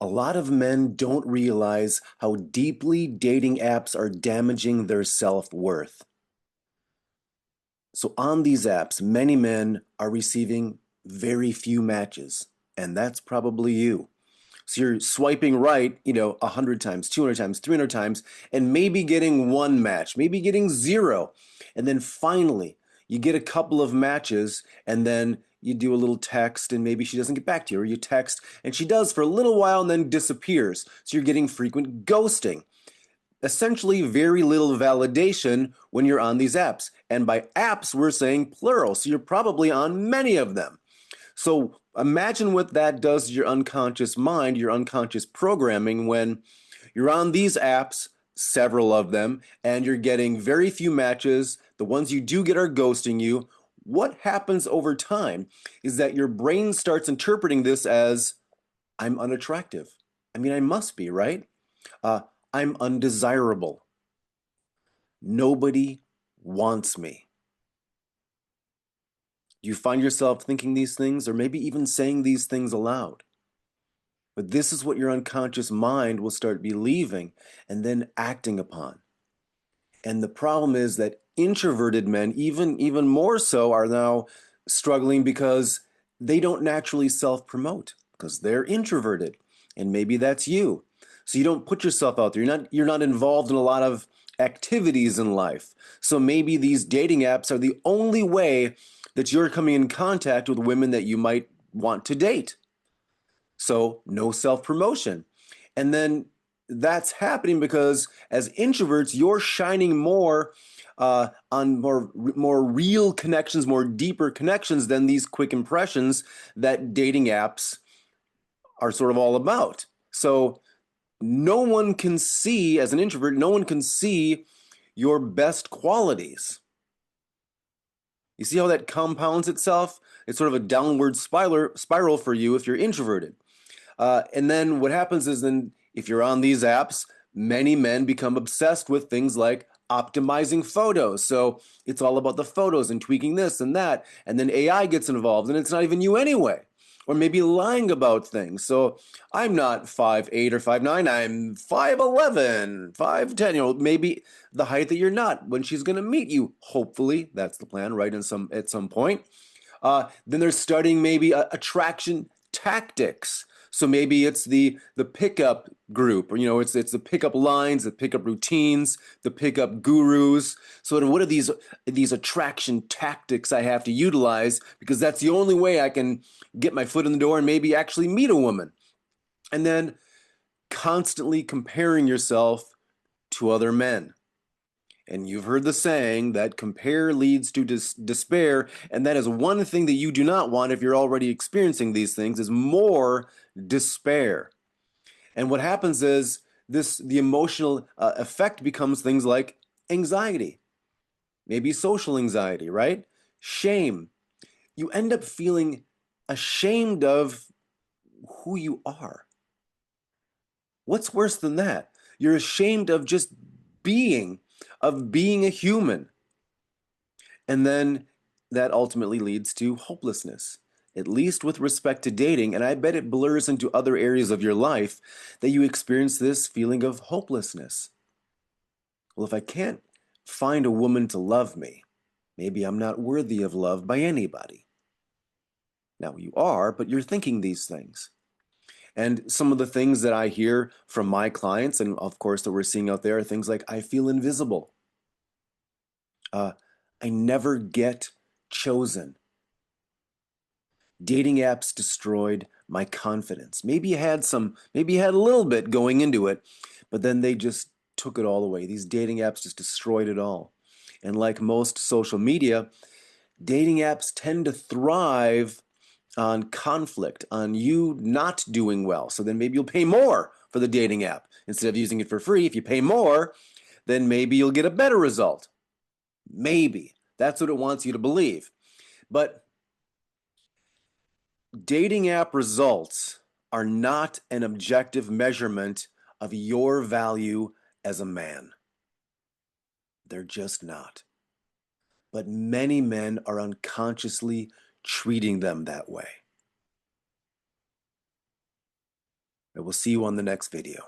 A lot of men don't realize how deeply dating apps are damaging their self-worth. So on these apps, many men are receiving very few matches, and that's probably you. So you're swiping right, 100 times, 200 times, 300 times, and maybe getting one match, maybe getting zero. And then finally, you get a couple of matches, and then you do a little text, and maybe she doesn't get back to you, or you text, and she does for a little while and then disappears. So you're getting frequent ghosting. Essentially, very little validation when you're on these apps. And by apps, we're saying plural. So you're probably on many of them. So imagine what that does to your unconscious mind, your unconscious programming when you're on these apps, several of them, and you're getting very few matches. The ones you do get are ghosting you. What happens over time is that your brain starts interpreting this as I'm unattractive. I mean, I must be, right? Uh, I'm undesirable. Nobody wants me. You find yourself thinking these things or maybe even saying these things aloud. But this is what your unconscious mind will start believing and then acting upon. And the problem is that introverted men, even more so, are now struggling because they don't naturally self-promote because they're introverted. And maybe that's you. So you don't put yourself out there. You're not involved in a lot of activities in life. So maybe these dating apps are the only way that you're coming in contact with women that you might want to date. So no self-promotion. And then that's happening because as introverts, you're shining more on more real connections, more deeper connections than these quick impressions that dating apps are sort of all about. So no one can see, as an introvert, no one can see your best qualities. You see how that compounds itself? It's sort of a downward spiral for you if you're introverted. And then what happens is then if you're on these apps, many men become obsessed with things like optimizing photos. So it's all about the photos and tweaking this and that. And then AI gets involved and it's not even you anyway. Or maybe lying about things. So I'm not 5'8" or 5'9", I'm 5'11", 5'10", maybe the height that you're not when she's gonna meet you. Hopefully, that's the plan, right? At some point. Then they're studying maybe attraction tactics. So maybe it's the pickup group, or it's the pickup lines, the pickup routines, the pickup gurus. So what are these attraction tactics I have to utilize because that's the only way I can get my foot in the door and maybe actually meet a woman. And then constantly comparing yourself to other men. And you've heard the saying that compare leads to despair, and that is one thing that you do not want if you're already experiencing these things is more despair. And what happens is the emotional effect becomes things like anxiety, maybe social anxiety, right? Shame. You end up feeling ashamed of who you are. What's worse than that? You're ashamed of just being, of being a human. And then that ultimately leads to hopelessness, at least with respect to dating. And I bet it blurs into other areas of your life that you experience this feeling of hopelessness. Well, if I can't find a woman to love me, maybe I'm not worthy of love by anybody. Now you are, but you're thinking these things. And some of the things that I hear from my clients, and of course that we're seeing out there, are things like, I feel invisible. Uh, I never get chosen. Dating apps destroyed my confidence. Maybe you had a little bit going into it, but then they just took it all away. These dating apps just destroyed it all. And like most social media, dating apps tend to thrive on conflict, on you not doing well. So then maybe you'll pay more for the dating app instead of using it for free. If you pay more, then maybe you'll get a better result. Maybe. That's what it wants you to believe. But dating app results are not an objective measurement of your value as a man. They're just not. But many men are unconsciously treating them that way. I will see you on the next video.